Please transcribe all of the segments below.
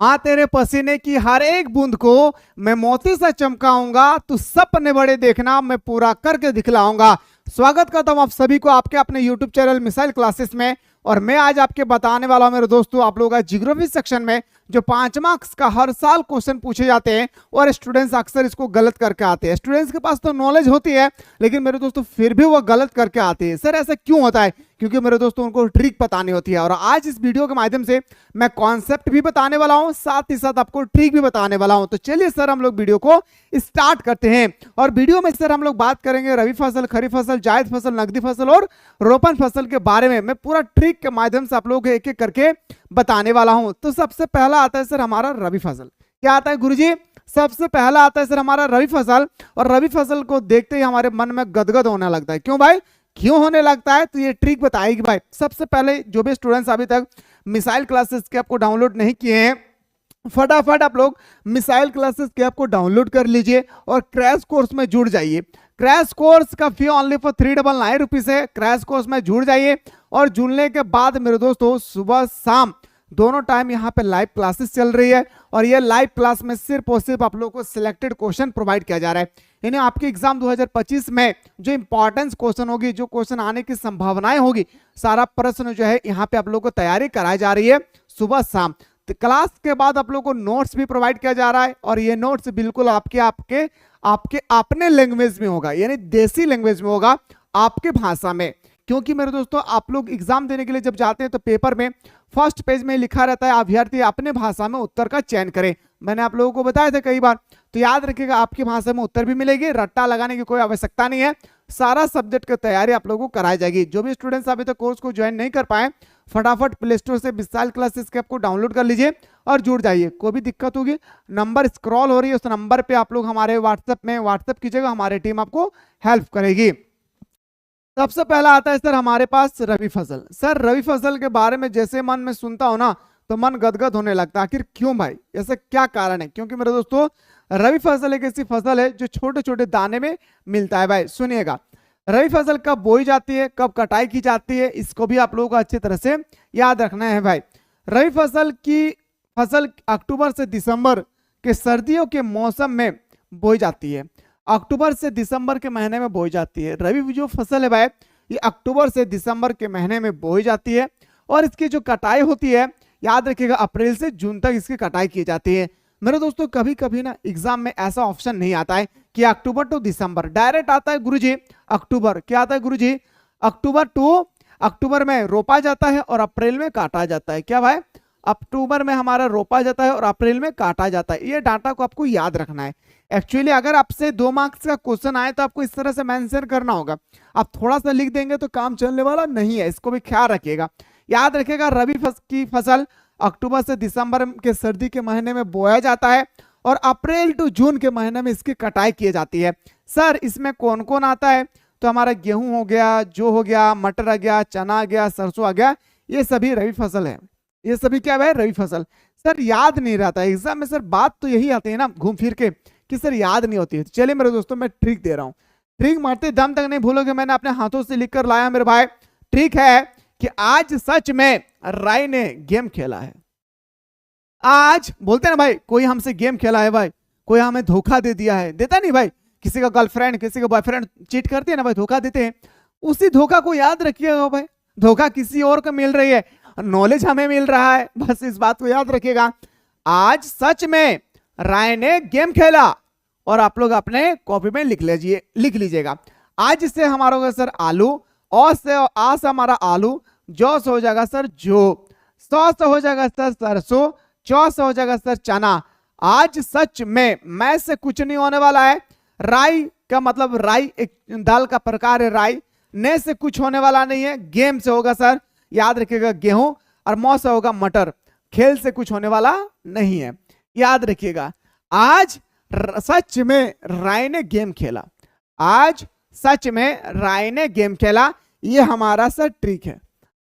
माँ तेरे पसीने की हर एक बूंद को मैं मोती सा चमकाऊंगा, तू सपने बड़े देखना, मैं पूरा करके दिखलाऊंगा। स्वागत करता हूं आप सभी को आपके अपने YouTube चैनल मिसाइल क्लासेस में। और मैं आज आपके बताने वाला हूं मेरे दोस्तों, आप लोगों का जियोग्राफी सेक्शन में जो 5 मार्क्स का हर साल क्वेश्चन पूछे जाते हैं और स्टूडेंट्स अक्सर इसको गलत करके आते हैं। स्टूडेंट्स के पास तो नॉलेज होती है लेकिन मेरे दोस्तों फिर भी वो गलत करके आते हैं। सर ऐसा क्यों होता है? क्योंकि मेरे दोस्तों उनको ट्रिक बतानी होती है। और आज इस वीडियो के माध्यम से मैं कॉन्सेप्ट भी बताने वाला हूं, साथ ही साथ आपको ट्रिक भी बताने वाला हूं। तो चलिए सर हम लोग वीडियो को स्टार्ट करते हैं। और वीडियो में सर हम लोग बात करेंगे रबी फसल, खरीफ फसल, जायद फसल, नकदी फसल और रोपण फसल के बारे में। मैं पूरा ट्रिक के माध्यम से आप लोगों को एक एक करके बताने वाला हूं। तो सबसे पहला आता है सर हमारा रबी फसल। क्या आता है गुरुजी? सबसे पहला आता है सर हमारा रबी फसल। और रबी फसल को देखते ही हमारे मन में गदगद होने लगता है। क्यों भाई, क्यों होने लगता है? तो ये ट्रिक बताएगी भाई। सबसे पहले जो भी स्टूडेंट्स अभी तक मिसाइल क्लासेस के आपको डाउनलोड नहीं किए हैं, फटाफट आप लोग मिसाइल क्लासेस के आपको डाउनलोड कर लीजिए और क्रैश कोर्स में जुड़ जाइए। क्रैश कोर्स का फी ओनली फॉर 399 रुपीज है। क्रैश कोर्स में जुड़ जाइए और जुड़ने के बाद मेरे दोस्तों सुबह शाम दोनों टाइम यहाँ पे लाइव क्लासेस चल रही है। और ये लाइव क्लास में सिर्फ और सिर्फ आप लोगों को सिलेक्टेड क्वेश्चन प्रोवाइड किया जा रहा है। यानी आपके एग्जाम 2025 में जो इंपॉर्टेंस क्वेश्चन होगी, जो क्वेश्चन आने की संभावनाएं होगी, सारा प्रश्न जो है यहाँ पे आप लोगों को तैयारी कराई जा रही है सुबह शाम। तो क्लास के बाद आप लोगों को नोट्स भी प्रोवाइड किया जा रहा है और ये नोट्स बिल्कुल आपके आपके आपके अपने लैंग्वेज में होगा, यानी देसी लैंग्वेज में होगा, आपके भाषा में। क्योंकि मेरे दोस्तों आप लोग एग्जाम देने के लिए जब जाते हैं तो पेपर में फर्स्ट पेज में लिखा रहता है अभ्यर्थी अपने भाषा में उत्तर का चयन करें। मैंने आप लोगों को बताया था कई बार, तो याद रखिएगा आपकी भाषा में उत्तर भी मिलेगी, रट्टा लगाने की कोई आवश्यकता नहीं है। सारा सब्जेक्ट की तैयारी आप लोगों को कराई जाएगी। जो भी स्टूडेंट्स अभी तक कोर्स को ज्वाइन नहीं कर पाए, फटाफट प्ले स्टोर से मिसाइल क्लासेस के आपको डाउनलोड कर लीजिए और जुड़ जाइए। कोई भी दिक्कत होगी, नंबर स्क्रॉल हो रही है, उस नंबर पे आप लोग हमारे व्हाट्सएप कीजिएगा, हमारी टीम आपको हेल्प करेगी। सबसे पहला आता है सर हमारे पास रबी फसल। सर रबी फसल के बारे में जैसे मन में सुनता हूं ना तो मन गदगद होने लगता है। आखिर क्यों भाई, ऐसा क्या कारण है? क्योंकि मेरे दोस्तों रबी फसल एक ऐसी फसल है जो छोटे छोटे दाने में मिलता है। भाई सुनिएगा, रबी फसल कब बोई जाती है, कब कटाई की जाती है, इसको भी आप लोगों को अच्छी तरह से याद रखना है भाई। रबी फसल अक्टूबर से दिसंबर के सर्दियों के मौसम में बोई जाती है। अक्टूबर से दिसंबर के महीने में बोई जाती है। रबी जो फसल है भाई, ये अक्टूबर से दिसंबर के महीने में बोई जाती है और इसकी जो कटाई होती है, याद रखिएगा अप्रैल से जून तक इसकी कटाई की जाती है। मेरे दोस्तों कभी कभी ना एग्जाम में ऐसा ऑप्शन नहीं आता है कि अक्टूबर टू दिसंबर, डायरेक्ट आता है गुरुजी अक्टूबर। क्या आता है गुरुजी? अक्टूबर में रोपा जाता है और अप्रैल में काटा जाता है। क्या भाई? अक्टूबर में हमारा रोपा जाता है और अप्रैल में काटा जाता है। ये डाटा को आपको याद रखना है। एक्चुअली अगर आपसे 2 मार्क्स का क्वेश्चन आए तो आपको इस तरह से मेंशन करना होगा। आप थोड़ा सा लिख देंगे तो काम चलने वाला नहीं है, इसको भी ख्याल रखिएगा। याद रखिएगा रबी की फसल अक्टूबर से दिसंबर के सर्दी के महीने में बोया जाता है और अप्रैल टू जून के महीने में इसकी कटाई की जाती है। सर इसमें कौन कौन आता है? तो हमारा गेहूं हो गया, जो हो गया, मटर आ गया, चना आ गया, सरसों आ गया, ये सभी रबी फसल है। ये सभी क्या है? रबी फसल। सर याद नहीं रहता है एग्जाम में। सर बात तो यही आती है ना घूम फिर के कि सर याद नहीं होती है। चलिए मेरे दोस्तों मैं ट्रिक दे रहा हूं, ट्रिक मारते दम तक नहीं भूलोगे। मैंने अपने हाथों से लिख कर लाया मेरे भाई। ट्रिक है कि आज सच में राय ने गेम खेला है। आज बोलते ना भाई, कोई हमसे गेम खेला है भाई, कोई हमें धोखा दे दिया है, देता नहीं भाई। किसी का गर्लफ्रेंड, किसी का बॉयफ्रेंड चीट करते हैं ना भाई, धोखा देते हैं। उसी धोखा को याद रखिएगा भाई, धोखा किसी और को मिल रही है, नॉलेज हमें मिल रहा है। बस इस बात को याद रखिएगा, आज सच में राय ने गेम खेला। और आप लोग अपने कॉपी में लिख लीजिएगा। आज से हमारा होगा सर आलू, और से आ से हमारा आलू, जौ से हो जाएगा सर जो, सौ से हो जाएगा सर सरसों, चौ से हो जाएगा सर चना। आज सच में, मैं से कुछ नहीं होने वाला है। राई का मतलब राई एक दाल का प्रकार है राई। ने से कुछ होने वाला नहीं है। गेम से होगा सर याद रखिएगा गेहूं, और मौ से होगा मटर। खेल से कुछ होने वाला नहीं है, याद रखिएगा। आज सच में राय ने गेम खेला। आज सच में राय ने गेम खेला, ये हमारा सर ट्रिक है।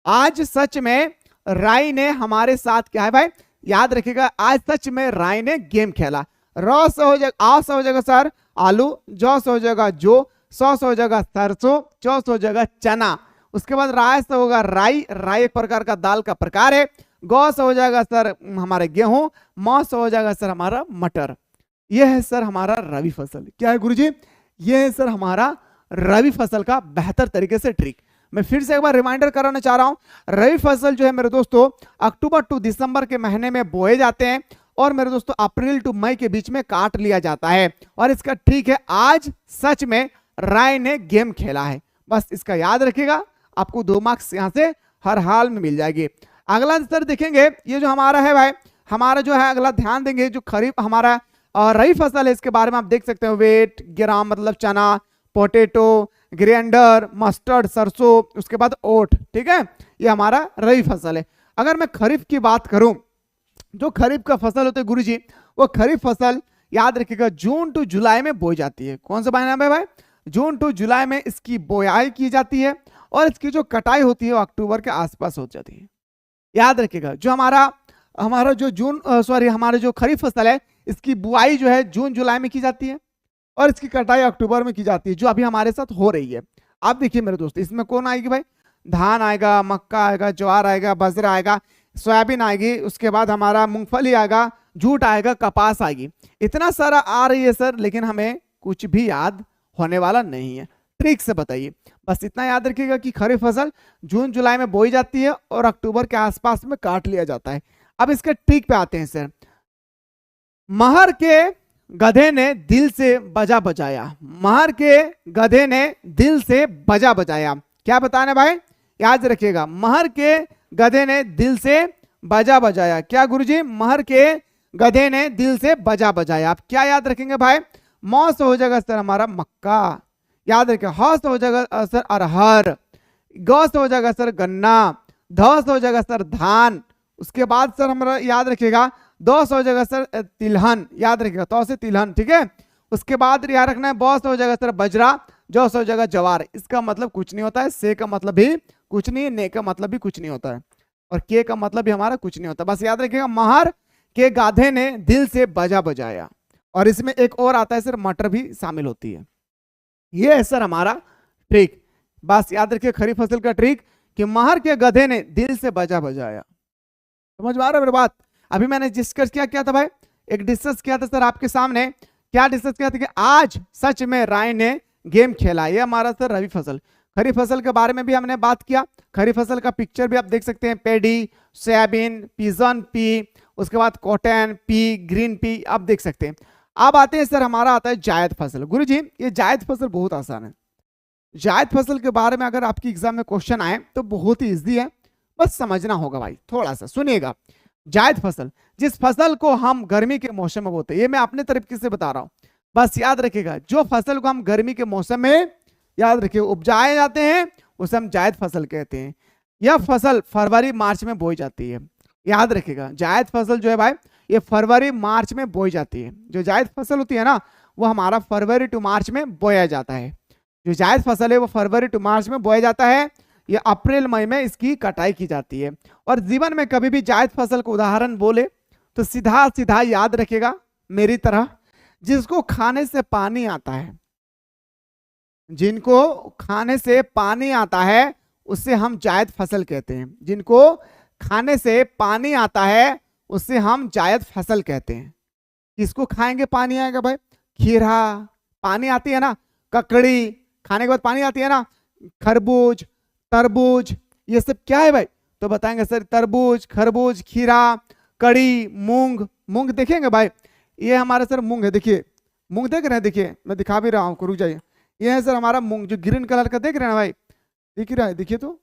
आज सच में राय ने हमारे साथ क्या है भाई, याद रखिएगा। आज सच में राय ने गेम खेला। रौ से हो जाएगा, आ से हो जाएगा सर आलू, जौ से हो जाएगा जो, सौ से हो जाएगा सरसों, चौ से हो जाएगा चना। उसके बाद राय से होगा राई, राई एक प्रकार का दाल का प्रकार है। गौ से हो जाएगा सर हमारे गेहूं, मौ से हो जाएगा सर हमारा मटर। यह है सर हमारा रबी फसल। क्या है गुरुजी? यह है सर हमारा रबी फसल का बेहतर तरीके से ट्रिक। मैं फिर से एक बार रिमाइंडर कराना चाह रहा हूं, रबी फसल जो है मेरे दोस्तों अक्टूबर टू दिसंबर के महीने में बोए जाते हैं और मेरे दोस्तों अप्रैल टू मई के बीच में काट लिया जाता है। और इसका ट्रिक है, आज सच में राय ने गेम खेला है, बस इसका याद रखिएगा, आपको 2 मार्क्स यहां से हर हाल में मिल जाएगी। अगला सर देखेंगे, ये जो हमारा है भाई, हमारा जो है अगला ध्यान देंगे, जो खरीफ हमारा रबी फसल है इसके बारे में आप देख सकते हैं, वेट ग्राम मतलब चना, पोटैटो, ग्रेंडर, मस्टर्ड, सरसों, उसके बाद ओट। ठीक है, ये हमारा रबी फसल है। अगर मैं खरीफ की बात करूं, जो खरीफ का फसल होता है गुरुजी, वो खरीफ फसल याद रखिएगा जून टू जुलाई में बोई जाती है। कौन सा महीना में भाई? जून टू जुलाई में इसकी बोआई की जाती है और इसकी जो कटाई होती है वो अक्टूबर के आसपास हो जाती है। याद रखिएगा, जो हमारा जो हमारा जो खरीफ फसल है इसकी बुआई जो है जून जुलाई में की जाती है और इसकी कटाई अक्टूबर में की जाती है, जो अभी हमारे साथ हो रही है। आप देखिए मेरे दोस्त, इसमें कौन आएगी भाई? धान आएगा, मक्का आएगा, ज्वार आएगा, बाजरा आएगा, सोयाबीन आएगी, उसके बाद हमारा मूंगफली आएगा, जूट आएगा, कपास आएगी। इतना सारा आ रही है सर, लेकिन हमें कुछ भी याद होने वाला नहीं है। ट्रिक से बताइए, बस इतना याद रखिएगा कि खरीफ फसल जून जुलाई में बोई जाती है और अक्टूबर के आसपास में काट लिया जाता है। अब इसके ट्रिक पे आते हैं सर। महर के गधे ने दिल से बजा बजाया, महर के गधे ने दिल से बजा बजाया। क्या बताना भाई? याद रखिएगा, महर के गधे ने दिल से बजा बजाया। क्या गुरुजी? महर के गधे ने दिल से बजा बजाया। आप क्या याद रखेंगे भाई? मौ से हो जाएगा सर हमारा मक्का, याद रखिए। ह से हो जाएगा सर अरहर, ग से हो जाएगा सर गन्ना, ध से हो जाएगा सर धान, उसके बाद सर हमारा याद रखिएगा द से हो जाएगा सर तिलहन, याद रखिएगा तो से तिलहन। ठीक है, उसके बाद याद रखना है ब से हो जाएगा सर बजरा, जो से हो जाएगा जवार। इसका मतलब कुछ नहीं होता है, से का मतलब भी कुछ नहीं, ने का मतलब भी कुछ नहीं होता है और के का मतलब भी हमारा कुछ नहीं होता। बस याद रखिएगा, महर के गाधे ने दिल से बजा बजाया। और इसमें एक और आता है सर, मटर भी शामिल होती है। ये है सर हमारा ट्रिक। बस याद रखिए खरीफ फसल का ट्रिक कि महर के गधे ने दिल से बजा बजाया। समझ में आ रहा है मेरी बात? अभी मैंने डिस्कस क्या था भाई? एक डिस्कस किया था सर आपके सामने। क्या डिस्कस किया था कि आज सच में राय ने गेम खेला। ये हमारा सर रबी फसल। खरीफ फसल के बारे में भी हमने बात किया। खरीफ फसल का पिक्चर भी आप देख सकते हैं, पेडी, सोयाबीन, पिजन पी, उसके बाद कॉटन पी, ग्रीन पी, आप देख सकते हैं। अब आते हैं सर, हमारा आता है जायद फसल। गुरुजी ये जायद फसल बहुत आसान है। जायद फसल के बारे में अगर आपकी एग्जाम में क्वेश्चन आए तो बहुत ही इजी है, बस समझना होगा भाई। थोड़ा सा सुनिएगा। जायद फसल, जिस फसल को हम गर्मी के मौसम में बोते हैं, ये मैं अपने तरीके से बता रहा हूं, बस याद रखिएगा। जो फसल को हम गर्मी के मौसम में याद रखिए उपजाए जाते हैं उसे हम जायद फसल कहते हैं। यह फसल फरवरी मार्च में बोई जाती है। याद रखिएगा, जायद फसल जो है भाई ये फरवरी मार्च में बोई जाती है। जो जायद फसल होती है ना, वो हमारा फरवरी टू मार्च में बोया जाता है। जो जायद फसल है वो फरवरी टू मार्च में बोया जाता है। ये अप्रैल मई में इसकी कटाई की जाती है। और जीवन में कभी भी जायद फसल को उदाहरण बोले तो सीधा सीधा याद रखिएगा मेरी तरह, जिसको खाने से पानी आता है, जिनको खाने से पानी आता है उससे हम जायद फसल कहते हैं। जिनको खाने से पानी आता है उससे हम जायद फसल कहते हैं। किसको खाएंगे पानी आएगा भाई? खीरा पानी आती है ना, ककड़ी खाने के बाद पानी आती है ना, खरबूज, तरबूज, ये सब क्या है भाई? तो बताएंगे सर तरबूज, खरबूज, खीरा, कड़ी, मूंग। मूंग देखेंगे भाई, ये हमारा सर मूंग है। देखिए मूंग देख रहे हैं, देखिए मैं दिखा भी रहा हूँ, रुक जाइए। ये है सर हमारा मूंग, जो ग्रीन कलर का देख रहे हैं भाई, दिख रहा है? देखिए तो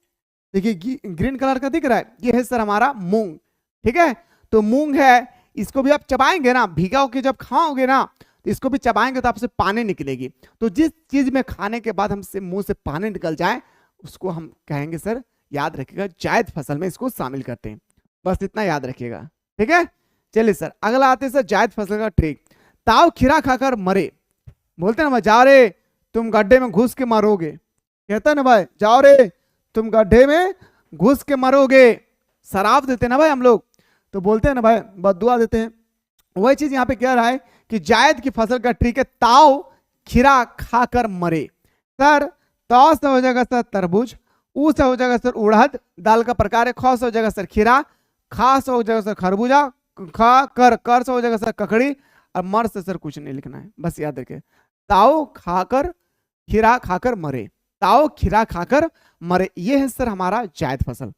देखिए ग्रीन कलर का दिख रहा है, ये है सर हमारा मूंग। ठीक है, तो मूंग है, इसको भी आप चबाएंगे ना, भिगा के जब खाओगे ना तो इसको भी चबाएंगे तो आपसे पानी निकलेगी। तो जिस चीज में खाने के बाद हमसे मुंह से पानी निकल जाए उसको हम कहेंगे सर, याद रखिएगा जायद फसल में इसको शामिल करते हैं। बस इतना याद रखिएगा। ठीक है, चलिए सर अगला आते हैं सर जायद फसल का ट्रिक। ताव खीरा खाकर मरे, बोलते ना भाई जा रे तुम गड्ढे में घुस के मरोगे, कहता ना भाई जाओ रे तुम गड्ढे में घुस के मरोगे। शराब देते ना भाई हम लोग, तो बोलते हैं ना भाई बद्दुआ देते हैं। वही चीज यहाँ पे कह रहा है कि जायद की फसल का ट्रिक है ताव खीरा खाकर मरे। सर ताव से हो जाएगा सर तरबूज, ऊ से हो जाएगा सर उड़द दाल का प्रकार है, ख से हो जाएगा सर खीरा, खा से हो जाएगा सर खरबूजा, खा कर से हो जाएगा सर ककड़ी, और मर से सर कुछ नहीं लिखना है, बस याद रखिए। ताऊ खाकर खीरा खाकर मरे, ताऊ खीरा खाकर मरे, ये है सर हमारा जायद फसल।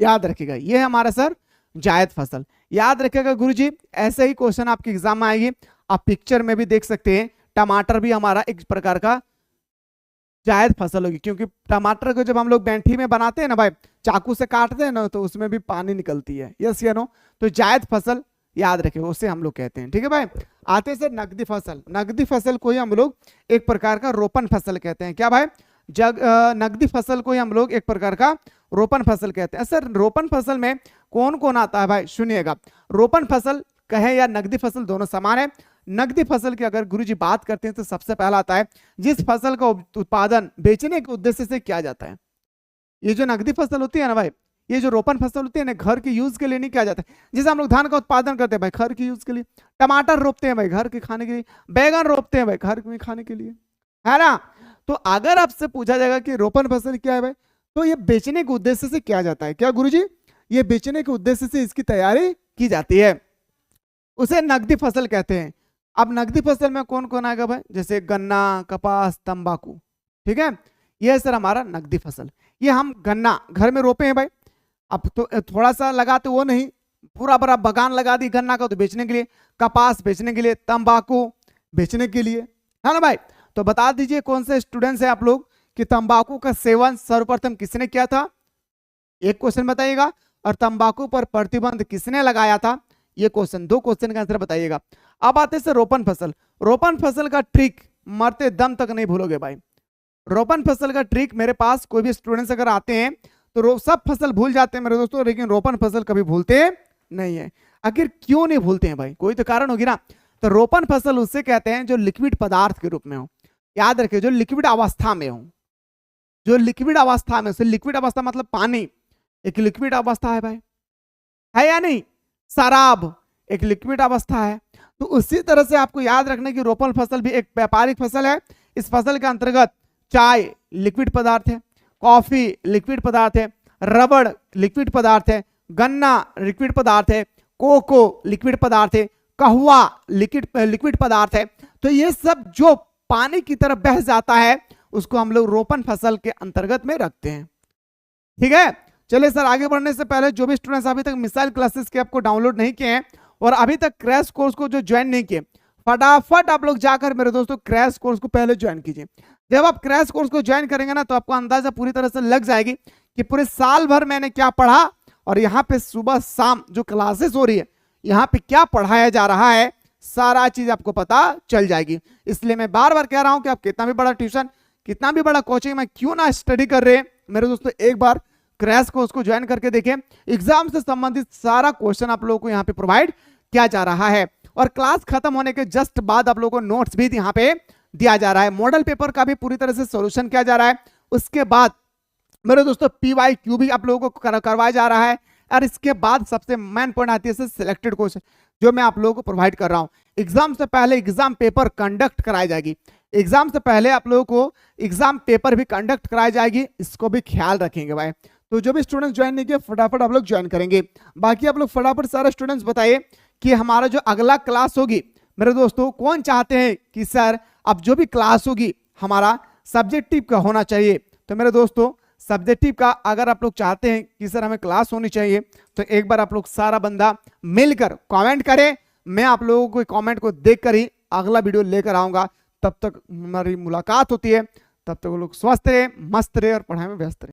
याद रखिएगा ये है हमारा सर जायद फसल। याद रखिएगा गुरुजी, ऐसे ही क्वेश्चन आपके एग्जाम में आएगी। आप पिक्चर में भी देख सकते हैं, टमाटर भी हमारा एक प्रकार का जायद फसल होगी, क्योंकि टमाटर को जब हम लोग बैंठी में बनाते हैं ना भाई, चाकू से काटते हैं ना, तो उसमें भी पानी निकलती है, यस या नो। तो जायद फसल याद रखें, उसे हम लोग कहते हैं, ठीक है भाई। आते से नकदी फसल, नकदी फसल को ही हम लोग एक प्रकार का रोपण फसल कहते हैं। क्या भाई, नकदी फसल को ही हम लोग एक प्रकार का रोपण फसल कहते हैं। सर रोपण फसल में कौन कौन आता है भाई, सुनिएगा। रोपण फसल कहे या नकदी फसल दोनों समान है। नकदी फसल की अगर गुरुजी बात करते हैं तो सबसे पहला आता है जिस फसल का उत्पादन बेचने के उद्देश्य से किया जाता है। ये जो नकदी फसल होती है ना भाई, ये जो रोपण फसल होती है ना, घर के यूज के लिए नहीं किया जाता है। जैसे हम लोग धान का उत्पादन करते हैं भाई घर के यूज के लिए, टमाटर रोपते हैं भाई घर के खाने के लिए, बैगन रोपते हैं भाई घर में खाने के लिए, है ना। तो अगर आपसे पूछा जाएगा कि रोपण फसल क्या है भाई, तो ये बेचने के उद्देश्य से किया जाता है। क्या गुरुजी, ये बेचने के उद्देश्य से इसकी तैयारी की जाती है, उसे नकदी फसल कहते हैं। अब नकदी फसल में कौन कौन आएगा भाई, जैसे गन्ना, कपास, तंबाकू, ठीक है। यह सर हमारा नकदी फसल। ये हम गन्ना घर में रोपे हैं भाई, अब तो थोड़ा सा लगाते वो नहीं, पूरा बड़ा बगान लगा दी गन्ना का, तो बेचने के लिए। कपास बेचने के लिए, तंबाकू बेचने के लिए, है ना भाई। तो बता दीजिए कौन से स्टूडेंट्स हैं आप लोग कि तंबाकू का सेवन सर्वप्रथम किसने किया था, एक क्वेश्चन बताइएगा। और तंबाकू पर प्रतिबंध किसने लगाया था, ये क्वेश्चन, दो क्वेश्चन का आंसर बताइएगा। अब आते हैं रोपण फसल। रोपण फसल का ट्रिक मरते दम तक नहीं भूलोगे भाई। रोपण फसल का ट्रिक, मेरे पास कोई भी स्टूडेंट्स अगर आते हैं तो सब फसल भूल जाते हैं मेरे दोस्तों, लेकिन रोपण फसल कभी भूलते नहीं है। आखिर क्यों नहीं भूलते हैं भाई, कोई तो कारण होगी ना। तो रोपण फसल उससे कहते हैं जो लिक्विड पदार्थ के रूप में हो, याद रखिए, जो लिक्विड अवस्था में हो, जो लिक्विड अवस्था में, लिक्विड अवस्था मतलब पानी एक लिक्विड अवस्था है भाई, है या नहीं। शराब एक लिक्विड अवस्था है। तो उसी तरह से आपको याद रखना कि रोपण फसल भी एक व्यापारिक फसल है। इस फसल के अंतर्गत चाय लिक्विड पदार्थ है, कॉफी लिक्विड पदार्थ है, रबड़ लिक्विड पदार्थ है, गन्ना लिक्विड पदार्थ है, कोको लिक्विड पदार्थ है, कहवा लिक्विड पदार्थ है। तो ये सब जो पानी की तरफ बह जाता है उसको हम लोग रोपण फसल के अंतर्गत में रखते हैं, ठीक है। चलिए सर, आगे बढ़ने से पहले जो भी स्टूडेंट्स अभी तक मिसाइल क्लासेस के आपको डाउनलोड नहीं किए हैं और अभी तक क्रैश कोर्स को जो ज्वाइन नहीं किए, फटाफट आप लोग जाकर मेरे दोस्तों क्रैश कोर्स को पहले ज्वाइन कीजिए। जब आप क्रैश कोर्स को ज्वाइन करेंगे ना, तो आपको अंदाजा पूरी तरह से लग जाएगी कि पूरे साल भर मैंने क्या पढ़ा और यहाँ पे सुबह शाम जो क्लासेस हो रही है यहाँ पे क्या पढ़ाया जा रहा है, सारा चीज आपको पता चल जाएगी। इसलिए मैं बार बार कह रहा हूं कि आप कितना भी बड़ा ट्यूशन, कितना भी बड़ा कोचिंग में क्यों ना स्टडी कर रहे हैं मेरे दोस्तों, एक बार क्रैश कोर्स को ज्वाइन करके देखें। एग्जाम से संबंधित सारा क्वेश्चन आप लोगों को यहाँ पे प्रोवाइड किया जा रहा है और क्लास खत्म होने के जस्ट बाद आप लोगों को नोट्स भी यहाँ पे दिया जा रहा है। मॉडल पेपर का भी पूरी तरह से सॉल्यूशन किया जा रहा है। उसके बाद मेरे दोस्तों PYQ भी आप लोगों को करवाया जा रहा है और इसके बाद सबसे मेन पॉइंट आती है सिलेक्टेड क्वेश्चन जो मैं आप लोगों को प्रोवाइड कर रहा हूं। एग्जाम से पहले एग्जाम पेपर कंडक्ट कराई जाएगी, एग्जाम से पहले आप लोगों को एग्जाम पेपर भी कंडक्ट कराई जाएगी, इसको भी ख्याल रखेंगे भाई। तो जो भी स्टूडेंट्स ज्वाइन नहीं किए फटाफट आप लोग ज्वाइन करेंगे। बाकी आप लोग फटाफट सारे स्टूडेंट्स बताइए कि हमारा जो अगला क्लास होगी मेरे दोस्तों, कौन चाहते हैं कि सर अब जो भी क्लास होगी हमारा सब्जेक्टिव का होना चाहिए। तो मेरे दोस्तों सब्जेक्टिव का अगर आप लोग चाहते हैं कि सर हमें क्लास होनी चाहिए, तो एक बार आप लोग सारा बंदा मिलकर कमेंट करें। मैं आप लोगों को कमेंट को देखकर ही अगला वीडियो लेकर आऊंगा। तब तक हमारी मुलाकात होती है, तब तक वो लोग स्वस्थ रहे, मस्त रहे और पढ़ाई में व्यस्त रहे।